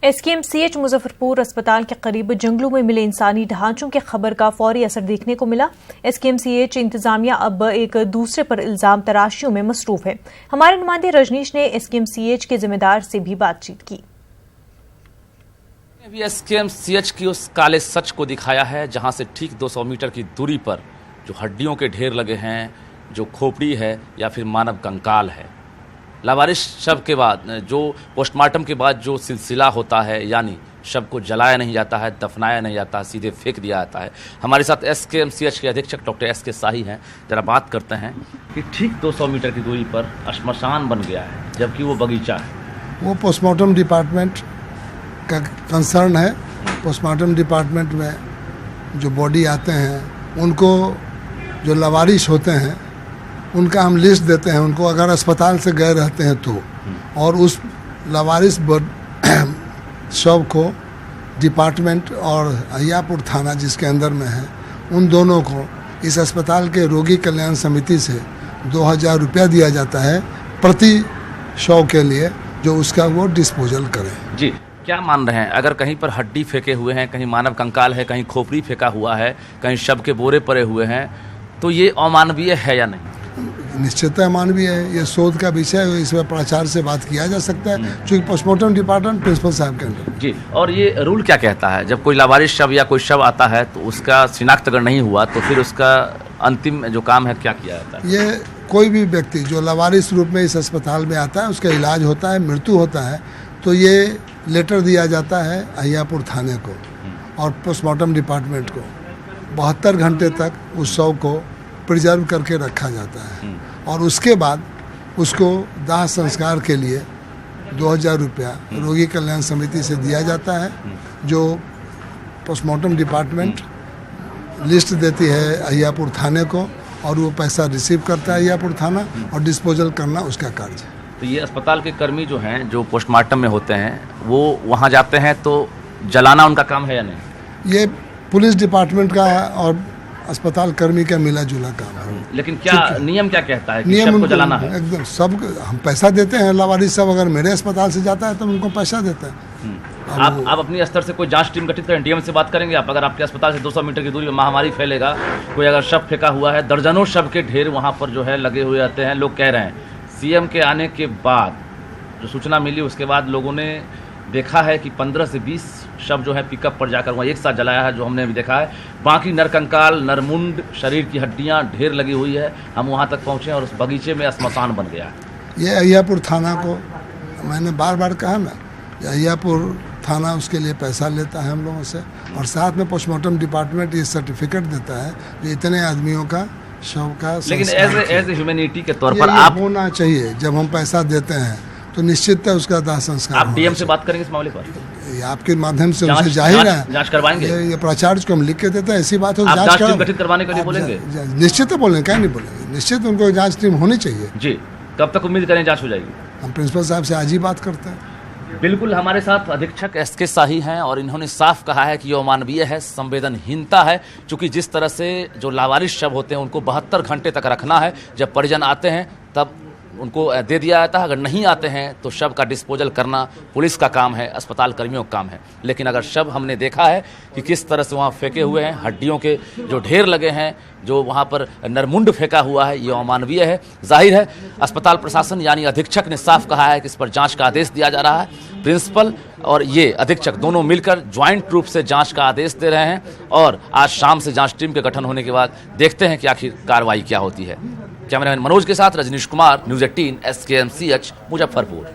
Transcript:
SKMCH Muzaffarpur अस्पताल के करीब जंगलों में मिले इंसानी ढांचों के खबर का फौरी असर देखने को मिला। SKMCH इंतजामिया अब एक दूसरे पर इल्जाम तराशियों में मसरूफ है। हमारे नुमाइंदे रजनीश ने SKMCH के जिम्मेदार से भी बातचीत की। अभी SKMCH की उस काले सच को दिखाया है जहां से ठीक 200 मीटर की दूरी पर जो हड्डियों के ढेर लगे हैं, जो खोपड़ी है या फिर मानव कंकाल है। लावारिस शव के बाद जो पोस्टमार्टम के बाद जो सिलसिला होता है, यानी शव को जलाया नहीं जाता है, दफनाया नहीं जाता, सीधे फेंक दिया जाता है। हमारे साथ SKMCH के अधीक्षक डॉक्टर SK शाही हैं। जरा बात करते हैं कि ठीक 200 मीटर की दूरी पर श्मशान बन गया है जबकि वो बगीचा है। वो पोस्टमार्टम डिपार्टमेंट का कंसर्न है। पोस्टमार्टम डिपार्टमेंट में जो बॉडी आते हैं उनको जो लावारिस होते हैं उनका हम लिस्ट देते हैं उनको, अगर अस्पताल से गए रहते हैं तो, और उस लावारिस शव को डिपार्टमेंट और अहियापुर थाना जिसके अंदर में है उन दोनों को इस अस्पताल के रोगी कल्याण समिति से 2000 रुपया दिया जाता है प्रति शव के लिए, जो उसका वो डिस्पोजल करें। जी, क्या मान रहे हैं, अगर कहीं पर हड्डी फेंके हुए हैं, कहीं मानव कंकाल है, कहीं खोपड़ी फेंका हुआ है, कहीं शव के बोरे पड़े हुए हैं, तो ये अमानवीय है या नहीं? निश्चित अमानवीय है। ये शोध का विषय है, इसमें प्राचार्य से बात किया जा सकता है क्योंकि पोस्टमार्टम डिपार्टमेंट प्रिंसिपल साहब के अंदर। जी, और ये रूल क्या कहता है, जब कोई लावारिस शव या कोई शव आता है तो उसका शिनाख्त अगर नहीं हुआ तो फिर उसका अंतिम जो काम है क्या किया जाता है? ये कोई भी व्यक्ति जो लावारिस रूप में इस अस्पताल में आता है, उसका इलाज होता है, मृत्यु होता है, तो ये लेटर दिया जाता है अहियापुर थाने को और पोस्टमार्टम डिपार्टमेंट को। 72 घंटे तक उस शव को प्रिजर्व करके रखा जाता है और उसके बाद उसको दाह संस्कार के लिए 2000 रुपया रोगी कल्याण समिति से दिया जाता है, जो पोस्टमार्टम डिपार्टमेंट लिस्ट देती है अहियापुर थाने को और वो पैसा रिसीव करता है अहियापुर थाना और डिस्पोजल करना उसका कार्य है। तो ये अस्पताल के कर्मी जो हैं, जो पोस्टमार्टम में होते हैं, वो वहाँ जाते हैं तो जलाना उनका काम है या नहीं? ये पुलिस डिपार्टमेंट का और अस्पताल कर्मी का मिला जुला काम है। लेकिन क्या नियम क्या कहता है कि नियम शव को जलाना है? एकदम सब हम पैसा देते हैं। लावारिस सब अगर मेरे अस्पताल से जाता है तो उनको पैसा देते हैं। आप अपनी स्तर से कोई जांच टीम गठित करें, DM से बात करेंगे आप? अगर आपके अस्पताल से 200 मीटर की दूरी में महामारी फैलेगा, कोई अगर शव फेंका हुआ है, दर्जनों शव के ढेर वहाँ पर जो है लगे हुए आते हैं। लोग कह रहे हैं CM के आने के बाद जो सूचना मिली उसके बाद लोगों ने देखा है कि 15 से 20 शव जो है पिकअप पर जाकर वहाँ एक साथ जलाया है, जो हमने भी देखा है। बाकी नरकंकाल, नरमुंड, शरीर की हड्डियाँ ढेर लगी हुई है। हम वहाँ तक पहुँचे और उस बगीचे में श्मशान बन गया। ये अहियापुर थाना को मैंने बार बार कहा ना, अहियापुर थाना उसके लिए पैसा लेता है हम लोगों से और साथ में पोस्टमार्टम डिपार्टमेंट ये सर्टिफिकेट देता है जो इतने आदमियों का शव का। लेकिन एज ए ह्यूमैनिटी के तौर पर आप होना चाहिए। जब हम पैसा देते हैं तो निश्चित है उसका दाह संस्कार। आप DM से बात करेंगे इस मामले पर? आपके माध्यम से उनसे जाहिर है जांच करवाएंगे। ये प्राचार्य को हम लिख के देते हैं, ऐसी बात हो आप जांच टीम गठित करवाने के लिए बोलेंगे? निश्चित है बोलेंगे, क्या नहीं बोलेंगे। निश्चित उनको जांच टीम होनी चाहिए। जी, कब तक उम्मीद करें जांच हो जाएगी? हम प्रिंसिपल साहब से आज ही बात करते हैं। बिल्कुल, हमारे साथ अधीक्षक SK शाही हैं और इन्होंने साफ कहा है कि ये अमानवीय है, संवेदनहीनता है, क्योंकि जिस तरह से जो लावारिस शव होते हैं उनको 72 घंटे तक रखना है। जब परिजन आते हैं तब उनको दे दिया जाता है, अगर नहीं आते हैं तो शव का डिस्पोजल करना पुलिस का काम है, अस्पताल कर्मियों का काम है। लेकिन अगर शव हमने देखा है कि किस तरह से वहाँ फेंके हुए हैं, हड्डियों के जो ढेर लगे हैं, जो वहाँ पर नरमुंड फेंका हुआ है, ये अमानवीय है। जाहिर है अस्पताल प्रशासन यानी अधीक्षक ने साफ कहा है कि इस पर जांच का आदेश दिया जा रहा है। प्रिंसिपल और ये अधीक्षक दोनों मिलकर ज्वाइंट रूप से जांच का आदेश दे रहे हैं और आज शाम से जांच टीम के गठन होने के बाद देखते हैं कि आखिर कार्रवाई क्या होती है। कैमरामैन मनोज के साथ रजनीश कुमार, News 18 SKMCH मुजफ्फरपुर।